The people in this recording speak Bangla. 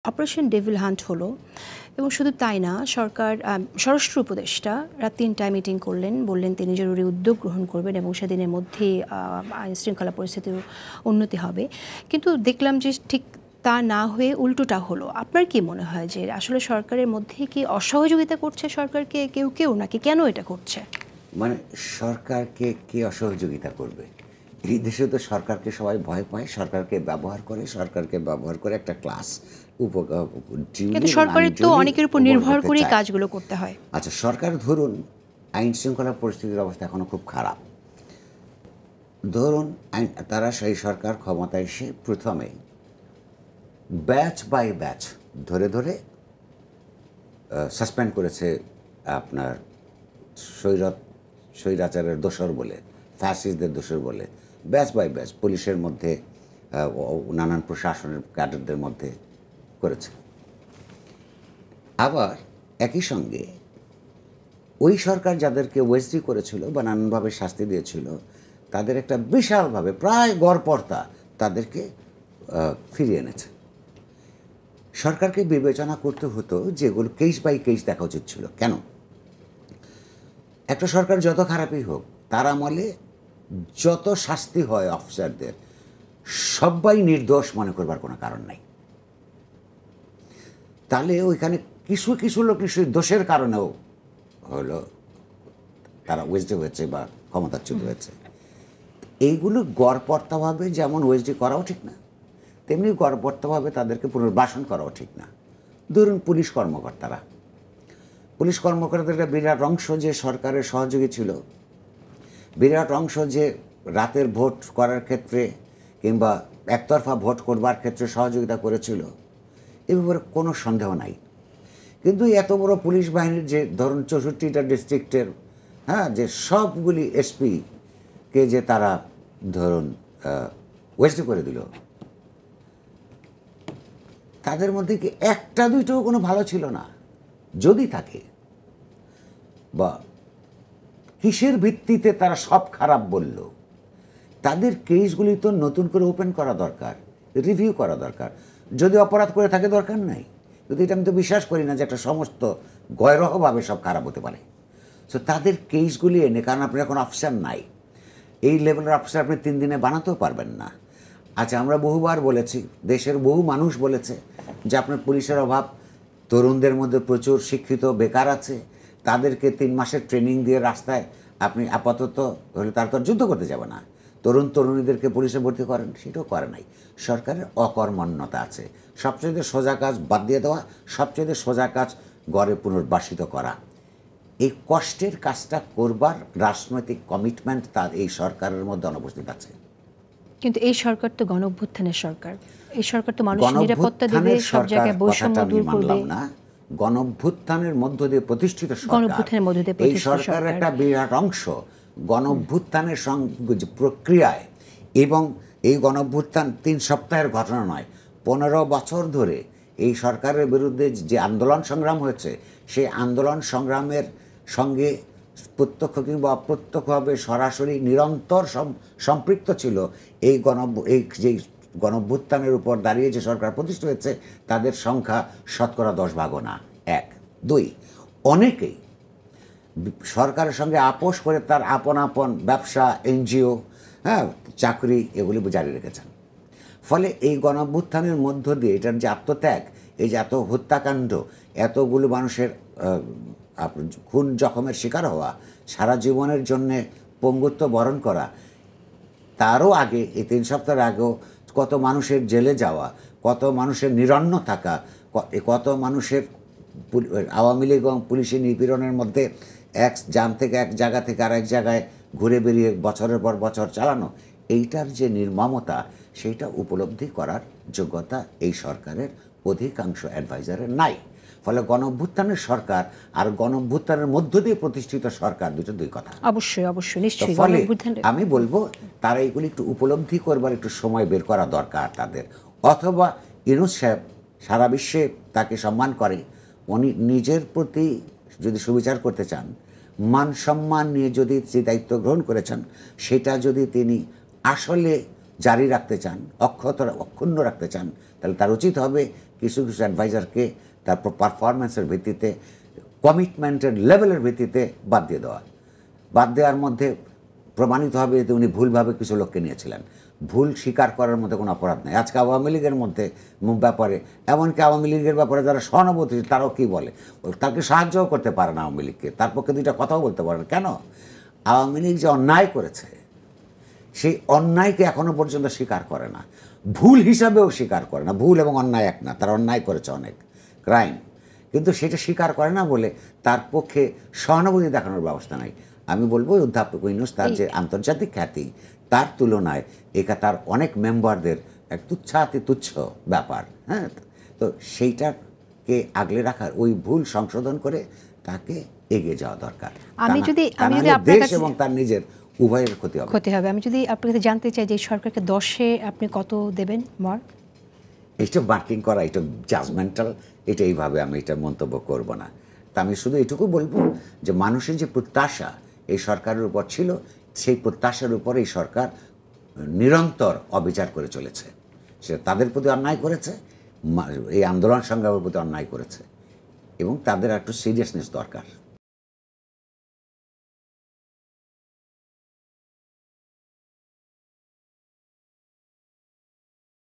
অপারেশন ডেভিল হান্ট হলো এবং শুধু তাই না, সরকার স্বরাষ্ট্র উপদেষ্টা রাত ৩টায় মিটিং করলেন, বললেন তিনি জরুরি উদ্যোগ গ্রহণ করবেন এবং সেদিনের মধ্যেই আইন শৃঙ্খলা পরিস্থিতির উন্নতি হবে। কিন্তু দেখলাম যে ঠিক তা না হয়ে উল্টোটা হলো। আপনার কি মনে হয় যে আসলে সরকারের মধ্যে কি অসহযোগিতা করছে সরকারকে কেউ কেউ, নাকি কেন এটা করছে? মানে সরকারকে কে অসহযোগিতা করবে? এই দেশে তো সরকারকে সবাই ভয় পায়, সরকারকে ব্যবহার করে একটা ক্লাস কিন্তু সরকারের তো অনেকের উপর নির্ভর করেই কাজগুলো করতে হয়। আচ্ছা, সরকার ধরুন আইন শৃঙ্খলা পরিস্থিতির অবস্থা এখনো খুব খারাপ, ধরুন তারা সেই সরকার ক্ষমতায় এসে প্রথমে ব্যাচ বাই ব্যাচ ধরে ধরে সাসপেন্ড করেছে আপনার স্বৈরাচারের দোসর বলে, ফ্যাসিস্টদের দোসর বলে, ব্যাচ বাই ব্যাচ পুলিশের মধ্যে নানান প্রশাসনের ক্যাডারদের মধ্যে করেছে। আবার একই সঙ্গে ওই সরকার যাদেরকে ওয়েসডি করেছিল বা নানানভাবে শাস্তি দিয়েছিল তাদের একটা বিশালভাবে প্রায় গড়পড়তা তাদেরকে ফিরিয়ে এনেছে। সরকারকে বিবেচনা করতে হতো যেগুলো কেস বাই কেস দেখা উচিত ছিল। কেন? একটা সরকার যত খারাপই হোক, তার আমলে যত শাস্তি হয় অফিসারদের, সবাই নির্দোষ মনে করবার কোনো কারণ নাই। তাহলে ওইখানে কিছু কিছু লোক নিশ্চয়ই দোষের কারণেও হলো তারা ওয়েসডি হয়েছে বা ক্ষমতাচ্যুত হয়েছে। এইগুলো গড়পড়তাভাবে যেমন ওয়েসডি করাও ঠিক না, তেমনি গড়পড়তাভাবে তাদেরকে পুনর্বাসন করাও ঠিক না। ধরুন পুলিশ কর্মকর্তাদের একটা বিরাট অংশ যে সরকারের সহযোগী ছিল, বিরাট অংশ যে রাতের ভোট করার ক্ষেত্রে কিংবা একতরফা ভোট করবার ক্ষেত্রে সহযোগিতা করেছিল, এ ব্যাপারে কোনো সন্দেহ নাই। কিন্তু এত বড় পুলিশ বাহিনীর যে ধরুন 64টা ডিস্ট্রিক্টের যে সবগুলি এসপিকে যে তারা ধরুন ওয়েস্ট করে দিল, তাদের মধ্যে কি একটা দুইটাও কোনো ভালো ছিল না? যদি থাকে, বা কিসের ভিত্তিতে তারা সব খারাপ বলল? তাদের কেসগুলি তো নতুন করে ওপেন করা দরকার, রিভিউ করা দরকার। যদি অপরাধ করে থাকে দরকার নাই, কিন্তু এটা আমি তো বিশ্বাস করি না যে একটা সমস্ত গয়রহভাবে সব খারাপ হতে পারে। সো তাদের কেসগুলি এনে, কারণ আপনার এখন অফিসার নাই, এই লেভেলের অফিসার আপনি 3 দিনে বানাতেও পারবেন না। আচ্ছা, আমরা বহুবার বলেছি, দেশের বহু মানুষ বলেছে যে আপনার পুলিশের অভাব, তরুণদের মধ্যে প্রচুর শিক্ষিত বেকার আছে, তাদেরকে 3 মাসের ট্রেনিং দিয়ে রাস্তায় আপনি আপাতত হলে তারা তো যুদ্ধ করতে যাবে না, তরুণীদেরকে পুলিশে ভর্তি করেন, সেটাও করে নাই। সরকারের অকর্মণ্যতা আছে। সবচেয়ে সোজা কাজ বাদ দিয়ে দেওয়া, সবচেয়ে সোজা কাজ গড়ে পুনর্বাসিত করা। এই কষ্টের কাজটা করবার রাজনৈতিক কমিটমেন্ট তার এই সরকারের মধ্যে অনুপস্থিত আছে। কিন্তু এই সরকার তো গণঅভ্যুত্থানের সরকার, এই সরকার তো মানুষের নিরাপত্তা দেবে, সব জায়গায় বৈষম্য দূর করবে। না, গণঅভ্যুত্থানের মধ্য দিয়ে প্রতিষ্ঠিত সরকার, এই সরকারের একটা বিরাট অংশ গণঅভ্যুত্থানের প্রক্রিয়ায়, এবং এই গণঅভ্যুত্থান 3 সপ্তাহের ঘটনা নয়, 15 বছর ধরে এই সরকারের বিরুদ্ধে যে আন্দোলন সংগ্রাম হয়েছে, সেই আন্দোলন সংগ্রামের সঙ্গে প্রত্যক্ষ কিংবা অপ্রত্যক্ষভাবে সরাসরি নিরন্তর সম্পৃক্ত ছিল এই যে গণঅভ্যুত্থানের উপর দাঁড়িয়ে যে সরকার প্রতিষ্ঠিত হয়েছে, তাদের সংখ্যা শতকরা 10 ভাগও না। 1, 2, অনেকেই সরকারের সঙ্গে আপোষ করে তার আপন আপন ব্যবসা, এনজিও, চাকরি এগুলি জারি রেখেছেন। ফলে এই গণঅভ্যুত্থানের মধ্য দিয়ে এটার যে আত্মত্যাগ, এই যে এত হত্যাকাণ্ড, এতগুলো মানুষের খুন জখমের শিকার হওয়া, সারা জীবনের জন্যে পঙ্গুত্ব বরণ করা, তারও আগে এই 3 সপ্তাহের আগেও কত মানুষের জেলে যাওয়া, কত মানুষের নিরন্ন থাকা, কত মানুষের আওয়ামী লীগ এবং পুলিশের নিপীড়নের মধ্যে এক জায়গা থেকে আরেক জায়গায় ঘুরে বেরিয়ে বছরের পর বছর চালানো, এইটার যে নির্মমতা, সেইটা উপলব্ধি করার যোগ্যতা এই সরকারের অধিকাংশ অ্যাডভাইজারের নাই। ফলে গণঅভ্যুত্থানের সরকার আর গণঅভ্যুত্থানের মধ্য দিয়ে প্রতিষ্ঠিত সরকার, দুই কথা। অবশ্যই অবশ্যই, নিশ্চয়ই। ফলে আমি বলবো তারা এগুলি একটু উপলব্ধি করবার একটু সময় বের করা দরকার তাদের। অথবা ইউনূস সাহেব সারা বিশ্বে তাকে সম্মান করে, উনি নিজের প্রতি যদি সুবিচার করতে চান, মান সম্মান নিয়ে যদি যে দায়িত্ব গ্রহণ করেছেন, সেটা যদি তিনি আসলে জারি রাখতে চান, অক্ষুণ্ণ রাখতে চান, তাহলে তার উচিত হবে কিছু কিছু অ্যাডভাইজারকে তারপর পারফরমেন্সের ভিত্তিতে, কমিটমেন্টের লেভেলের ভিত্তিতে বাদ দিয়ে দেওয়া। বাদ দেওয়ার মধ্যে প্রমাণিত হবে যে উনি ভুলভাবে কিছু লোককে নিয়েছিলেন। ভুল স্বীকার করার মধ্যে কোনো অপরাধ নেই। আজকে আওয়ামী লীগের মধ্যে ব্যাপারে, এমনকি আওয়ামী লীগের ব্যাপারে যারা সহানুভূতি, তারাও কী বলে, তাকে সাহায্যও করতে পারে না আওয়ামী লীগকে, তার পক্ষে দুইটা কথাও বলতে পারে না। কেন? আওয়ামী লীগ যে অন্যায় করেছে, সেই অন্যায়কে এখনো পর্যন্ত স্বীকার করে না, ভুল হিসাবেও স্বীকার করে না। ভুল এবং অন্যায় এক না, তার অন্যায় করেছে অনেক, ক্রাইম, কিন্তু সেটা স্বীকার করে না বলে তার পক্ষে সহানুভূতি দেখানোর ব্যবস্থা নাই। আমি বলবো অধ্যাপক ইউনূস, তার যে আন্তর্জাতিক খ্যাতি, তার তুলনায় এটা তার অনেক মেম্বারদের এক তুচ্ছাতি তুচ্ছ ব্যাপার। হ্যাঁ, তো সেইটাকে আগলে রাখার, ওই ভুল সংশোধন করে তাকে এগিয়ে যাওয়া দরকার। আমি যদি দেশ এবং তার নিজের উভয়ের ক্ষতি হবে। আমি যদি আপনার কাছে জানতে চাই যে সরকারকে 10-এ আপনি কত দেবেন মার্ক? এইটা মার্কিং করা, এটা জাজমেন্টাল, এটা এইভাবে আমি এটা মন্তব্য করব না। তা আমি শুধু এটুকু বলবো যে মানুষের যে প্রত্যাশা এই সরকারের উপর ছিল, সেই প্রত্যাশার উপর এই সরকার নিরন্তর অবিচার করে চলেছে। সে তাদের প্রতি অন্যায় করেছে, এই আন্দোলন সংগ্রামের প্রতি অন্যায় করেছে, এবং তাদের একটু সিরিয়াসনেস দরকার।